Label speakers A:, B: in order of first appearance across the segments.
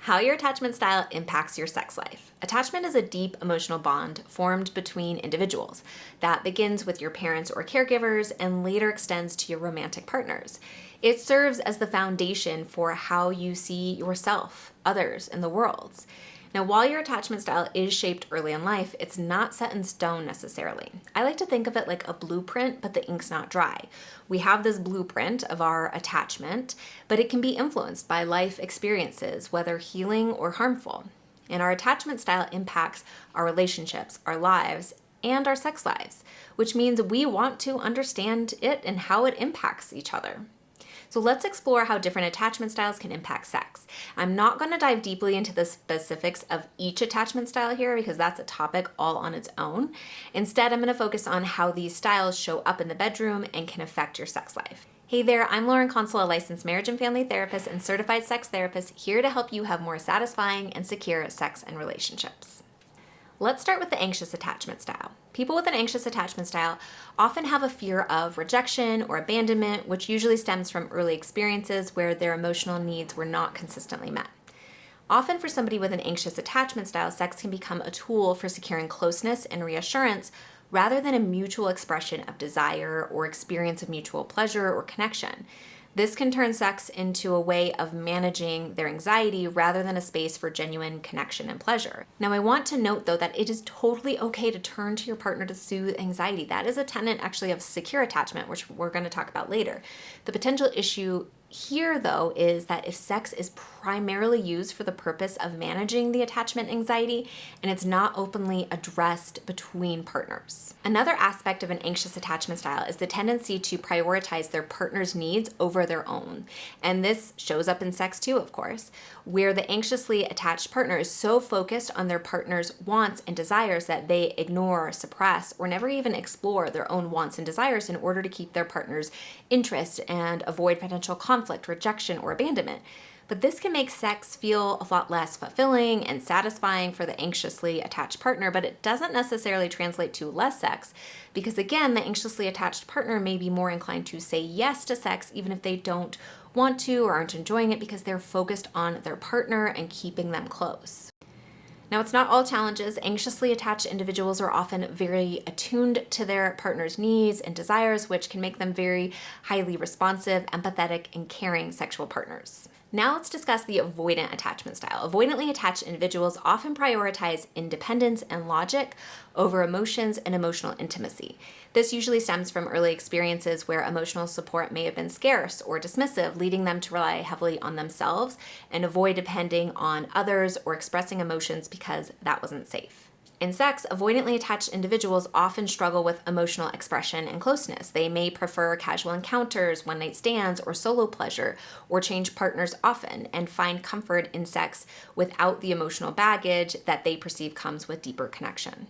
A: How your attachment style impacts your sex life. Attachment is a deep emotional bond formed between individuals that begins with your parents or caregivers and later extends to your romantic partners. It serves as the foundation for how you see yourself, others, and the world. Now, while your attachment style is shaped early in life, it's not set in stone necessarily. I like to think of it like a blueprint, but the ink's not dry. We have this blueprint of our attachment, but it can be influenced by life experiences, whether healing or harmful. And our attachment style impacts our relationships, our lives, and our sex lives, which means we want to understand it and how it impacts each other. So let's explore how different attachment styles can impact sex. I'm not going to dive deeply into the specifics of each attachment style here because that's a topic all on its own. Instead, I'm going to focus on how these styles show up in the bedroom and can affect your sex life. Hey there, I'm Lauren Consul, a licensed marriage and family therapist and certified sex therapist, here to help you have more satisfying and secure sex and relationships. Let's start with the anxious attachment style. People with an anxious attachment style often have a fear of rejection or abandonment, which usually stems from early experiences where their emotional needs were not consistently met. Often for somebody with an anxious attachment style, sex can become a tool for securing closeness and reassurance rather than a mutual expression of desire or experience of mutual pleasure or connection. This can turn sex into a way of managing their anxiety rather than a space for genuine connection and pleasure. Now, I want to note, though, that it is totally okay to turn to your partner to soothe anxiety. That is a tenet, actually, of secure attachment, which we're going to talk about later. The potential issue here, though, is that if sex is primarily used for the purpose of managing the attachment anxiety and it's not openly addressed between partners. Another aspect of an anxious attachment style is the tendency to prioritize their partner's needs over their own. And this shows up in sex too, of course, where the anxiously attached partner is so focused on their partner's wants and desires that they ignore, suppress, or never even explore their own wants and desires in order to keep their partner's interest and avoid potential conflict, rejection, or abandonment. But this can make sex feel a lot less fulfilling and satisfying for the anxiously attached partner, but it doesn't necessarily translate to less sex because, again, the anxiously attached partner may be more inclined to say yes to sex even if they don't want to or aren't enjoying it because they're focused on their partner and keeping them close. Now, it's not all challenges. Anxiously attached individuals are often very attuned to their partner's needs and desires, which can make them very highly responsive, empathetic, and caring sexual partners. Now let's discuss the avoidant attachment style. Avoidantly attached individuals often prioritize independence and logic over emotions and emotional intimacy. This usually stems from early experiences where emotional support may have been scarce or dismissive, leading them to rely heavily on themselves and avoid depending on others or expressing emotions because that wasn't safe. In sex, avoidantly attached individuals often struggle with emotional expression and closeness. They may prefer casual encounters, one-night stands, or solo pleasure, or change partners often, and find comfort in sex without the emotional baggage that they perceive comes with deeper connection.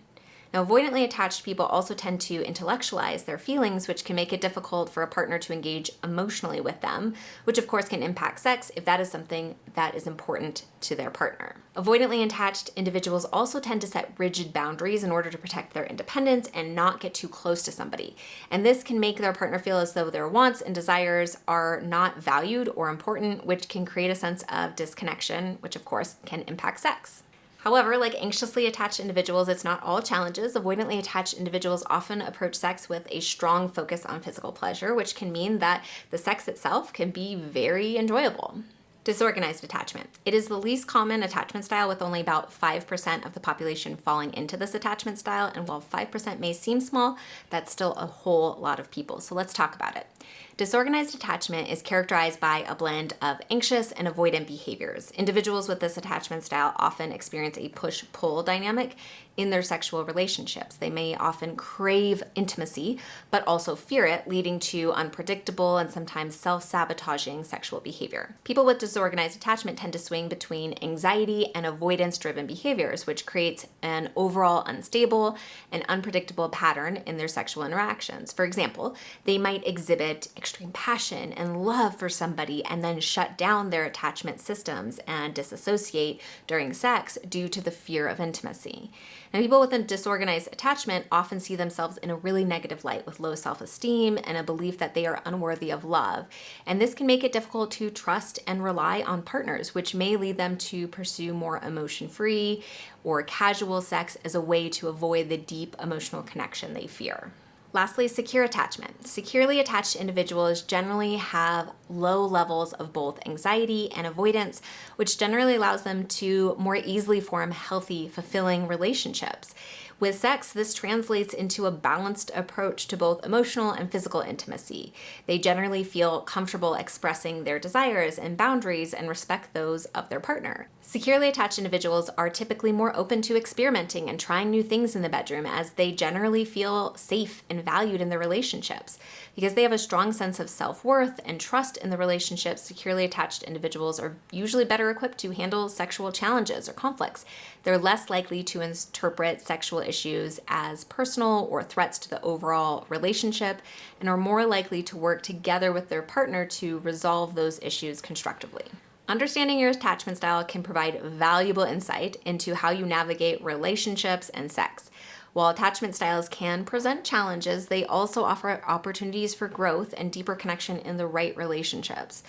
A: Now, avoidantly attached people also tend to intellectualize their feelings, which can make it difficult for a partner to engage emotionally with them, which of course can impact sex if that is something that is important to their partner. Avoidantly attached individuals also tend to set rigid boundaries in order to protect their independence and not get too close to somebody. And this can make their partner feel as though their wants and desires are not valued or important, which can create a sense of disconnection, which of course can impact sex. However, like anxiously attached individuals, it's not all challenges. Avoidantly attached individuals often approach sex with a strong focus on physical pleasure, which can mean that the sex itself can be very enjoyable. Disorganized attachment. It is the least common attachment style, with only about 5% of the population falling into this attachment style. And while 5% may seem small, that's still a whole lot of people. So let's talk about it. Disorganized attachment is characterized by a blend of anxious and avoidant behaviors. Individuals with this attachment style often experience a push-pull dynamic in their sexual relationships. They may often crave intimacy, but also fear it, leading to unpredictable and sometimes self-sabotaging sexual behavior. People with disorganized attachment tend to swing between anxiety and avoidance-driven behaviors, which creates an overall unstable and unpredictable pattern in their sexual interactions. For example, they might exhibit extreme passion and love for somebody and then shut down their attachment systems and disassociate during sex due to the fear of intimacy. Now, people with a disorganized attachment often see themselves in a really negative light with low self-esteem and a belief that they are unworthy of love. And this can make it difficult to trust and rely rely on partners, which may lead them to pursue more emotion-free or casual sex as a way to avoid the deep emotional connection they fear. Lastly, secure attachment. Securely attached individuals generally have low levels of both anxiety and avoidance, which generally allows them to more easily form healthy, fulfilling relationships. With sex, this translates into a balanced approach to both emotional and physical intimacy. They generally feel comfortable expressing their desires and boundaries and respect those of their partner. Securely attached individuals are typically more open to experimenting and trying new things in the bedroom, as they generally feel safe and valued in their relationships. Because they have a strong sense of self-worth and trust in the relationships, securely attached individuals are usually better equipped to handle sexual challenges or conflicts. They're less likely to interpret sexual issues as personal or threats to the overall relationship, and are more likely to work together with their partner to resolve those issues constructively. Understanding your attachment style can provide valuable insight into how you navigate relationships and sex. While attachment styles can present challenges, they also offer opportunities for growth and deeper connection in the right relationships.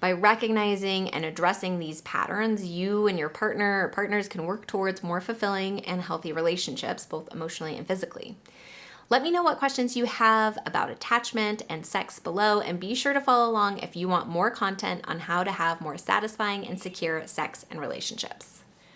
A: By recognizing and addressing these patterns, you and your partner or partners can work towards more fulfilling and healthy relationships, both emotionally and physically. Let me know what questions you have about attachment and sex below, and be sure to follow along if you want more content on how to have more satisfying and secure sex and relationships.